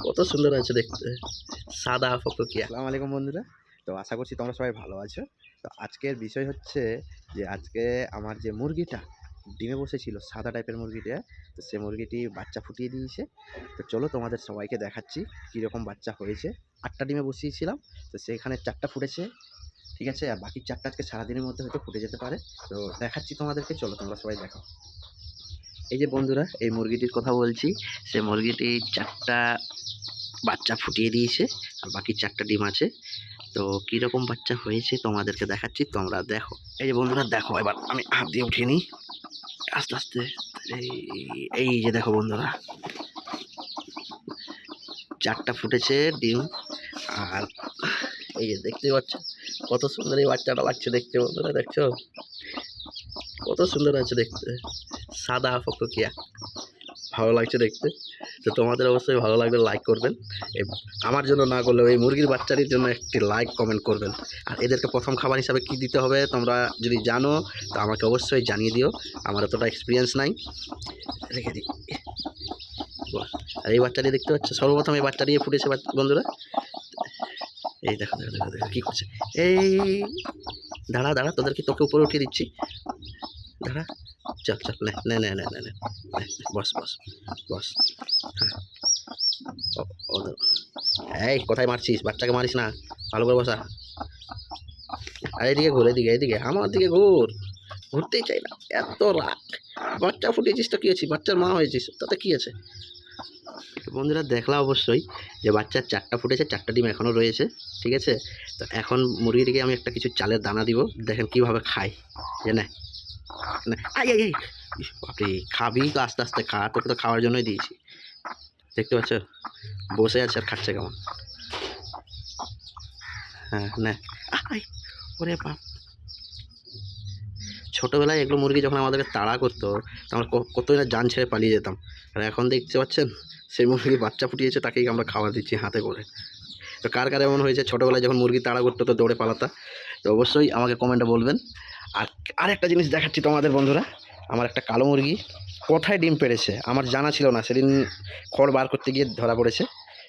কত সুন্দর আছে দেখতে, সাদা ফকফকিয়া। আসসালামু আলাইকুম বন্ধুরা। তো আশা করছি তোমরা সবাই ভালো আছো। তো আজকের বিষয় হচ্ছে যে আজকে আমার যে মুরগিটা ডিমে বসেছিল সাদা টাইপের মুরগিটা, তো সে মুরগিটি বাচ্চা ফুটিয়ে দিয়েছে। তো চলো তোমাদের সবাইকে দেখাচ্ছি কীরকম বাচ্চা হয়েছে। 8টা ডিমে বসিয়েছিলাম, তো সেখানে 4টা ফুটেছে, ঠিক আছে। আর বাকি 4টা আজকে সারাদিনের মধ্যে হয়তো ফুটে যেতে পারে। তো দেখাচ্ছি তোমাদেরকে, চলো তোমরা সবাই দেখো। এই যে বন্ধুরা, এই মুরগিটির কথা বলছি, সে মুরগিটি 4টা বাচ্চা ফুটিয়ে দিয়েছে, আর বাকি 4টা ডিম আছে। তো কীরকম বাচ্চা হয়েছে তোমাদেরকে দেখাচ্ছি, তোমরা দেখো। এই যে বন্ধুরা দেখো, এবার আমি হাত দিয়ে উঠিয়ে নিই আস্তে আস্তে। এই যে দেখো বন্ধুরা, 4টা ফুটেছে ডিম। আর এই যে দেখতে পাচ্ছ কত সুন্দর এই বাচ্চাটা লাগছে দেখতে বন্ধুরা, দেখছো কত সুন্দর আছে দেখতে, সাদা ফকফকিয়া, ভালো লাগছে দেখতে। তো তোমাদের অবশ্যই ভালো লাগবে, লাইক করবেন। আমার জন্য না করলেও এই মুরগির বাচ্চাটির জন্য একটি লাইক কমেন্ট করবেন। আর এদেরকে প্রথম খাবার হিসাবে কি দিতে হবে তোমরা যদি জানো তো আমাকে অবশ্যই জানিয়ে দিও, আমার অতটা এক্সপিরিয়েন্স নাই। রেখে দিই। আর এই বাচ্চাটি দেখতে পাচ্ছ, সর্বপ্রথম এই বাচ্চাটি ফুটেছে বন্ধুরা। এই দেখো দেখো দেখো দেখো কী করছে। এই দাঁড়া দাঁড়া, তোকে উপরে উঠিয়ে দিচ্ছি, দাঁড়া। চল চল, নে নে নে নে নে নে, বস বস বস। হ্যাঁ, এই কোথায় মারছিস? বাচ্চাকে মারিস না, ভালো করে বসা। আর এদিকে ঘুর, এদিকে আমার দিকে ঘুর। ঘুরতেই চাই না, এত রাগ। বাচ্চা ফুটিয়েছিস তো কী হয়েছিস, বাচ্চার মা হয়েছিস, তাতে কী আছে। বন্ধুরা দেখলাম অবশ্যই যে বাচ্চার 4টা ফুটেছে, 4টা ডিম এখনও রয়েছে, ঠিক আছে। তো এখন মুরগিটিকে আমি একটা কিছু চালের দানা দিব, দেখেন কীভাবে খায়। যে না আই আই বাপরে, খাবি তো আস্তে আস্তে খা, তোকে তো খাওয়ার জন্যই দিয়েছি। দেখতে পাচ্ছ বসে আছে আর খাচ্ছে কেমন। হ্যাঁ না, ওরে বাপ। ছোটোবেলায় এগুলো মুরগি যখন আমাদেরকে তাড়া করতো, আমরা কতই না জান ছেড়ে পালিয়ে যেতাম। আর এখন দেখতে পাচ্ছেন সেই মুরগি বাচ্চা ফুটিয়েছে, তাকেই আমরা খাবার দিচ্ছি হাতে করে। তো কার কার এমন হয়েছে ছোটোবেলায় যখন মুরগি তাড়া করতো তো দৌড়ে পালাতা, তো অবশ্যই আমাকে কমেন্টে বলবেন। আর একটা জিনিস দেখাচ্ছি তোমাদের বন্ধুরা, আমার একটা কালো মুরগি কোথায় ডিম পেড়েছে আমার জানা ছিল না, সেদিন খড় বার করতে গিয়ে ধরা পড়েছে।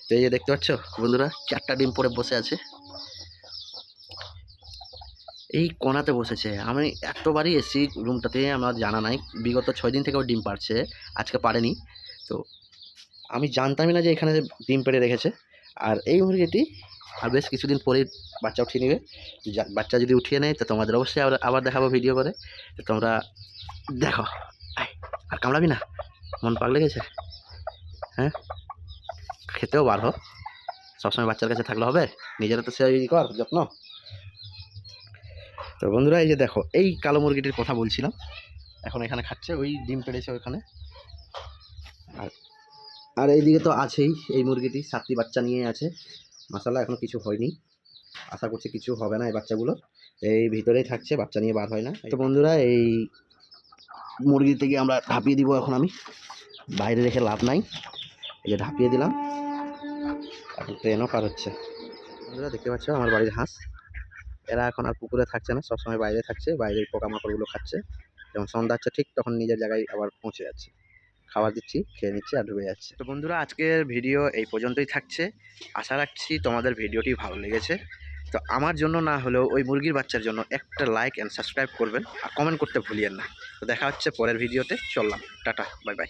তো এই যে দেখতে পাচ্ছ বন্ধুরা, 4টা ডিম পরে বসে আছে, এই কোণাতে বসেছে। আমি এতবারই এসি রুমটাতে, আমার জানা নাই। বিগত 6 দিন থেকেও ডিম পাড়ছে, আজকে পারেনি। তো আমি জানতামই না যে এখানে ডিম পেড়ে রেখেছে। আর এই মুরগিটি আর বেশ কিছুদিন পরেই বাচ্চা উঠিয়ে নেবে। বাচ্চা যদি উঠিয়ে নেয় তো তোমাদের অবশ্যই আবার দেখাবো ভিডিও করে। তো তোমরা দেখো। আর কামড়াবি না, মন পাগলে গেছে। হ্যাঁ, খেতেও বার হো, সবসময় বাচ্চার কাছে থাকলে হবে, নিজেরা তো সেই কর যত্ন। তো বন্ধুরা এই যে দেখো, এই কালো মুরগিটির কথা বলছিলাম, এখন এখানে খাচ্ছে, ওই ডিম পেড়েছে ওইখানে। আর এইদিকে তো আছেই এই মুরগিটি, 7টি বাচ্চা নিয়ে আছে। মাশাআল্লাহ এখনো কিছু হয়নি, আশা করছি কিছু হবে না। এই বাচ্চাগুলো এই ভিতরেই থাকছে, বাচ্চা নিয়ে বার হয় না। তো বন্ধুরা এই মুরগি থেকে আমরা ঢাপিয়ে দিব, এখন আমি বাইরে রেখে লাভ নাই, এই যে ঢাপিয়ে দিলাম, এখন ট্রেনও পার হচ্ছে। বন্ধুরা দেখতে পাচ্ছ আমার বাড়ির হাঁস, এরা এখন আর পুকুরে থাকছে না, সবসময় বাইরে থাকছে, বাইরের পোকামাকড়গুলো খাচ্ছে। যখন সন্ধ্যা হচ্ছে ঠিক তখন নিজের জায়গায় আবার পৌঁছে যাচ্ছে, খাবার দিচ্ছি, খেয়ে নিচ্ছে আর ডুবে যাচ্ছে। তো বন্ধুরা আজকের ভিডিও এই পর্যন্তই থাকছে, আশা রাখছি তোমাদের ভিডিওটি ভালো লেগেছে। তো আমার জন্য না হলেও ওই মুরগির বাচ্চার জন্য একটা লাইক অ্যান্ড সাবস্ক্রাইব করবেন, আর কমেন্ট করতে ভুলিয়েন না। তো দেখা হচ্ছে পরের ভিডিওতে, চললাম, টাটা, বাই বাই।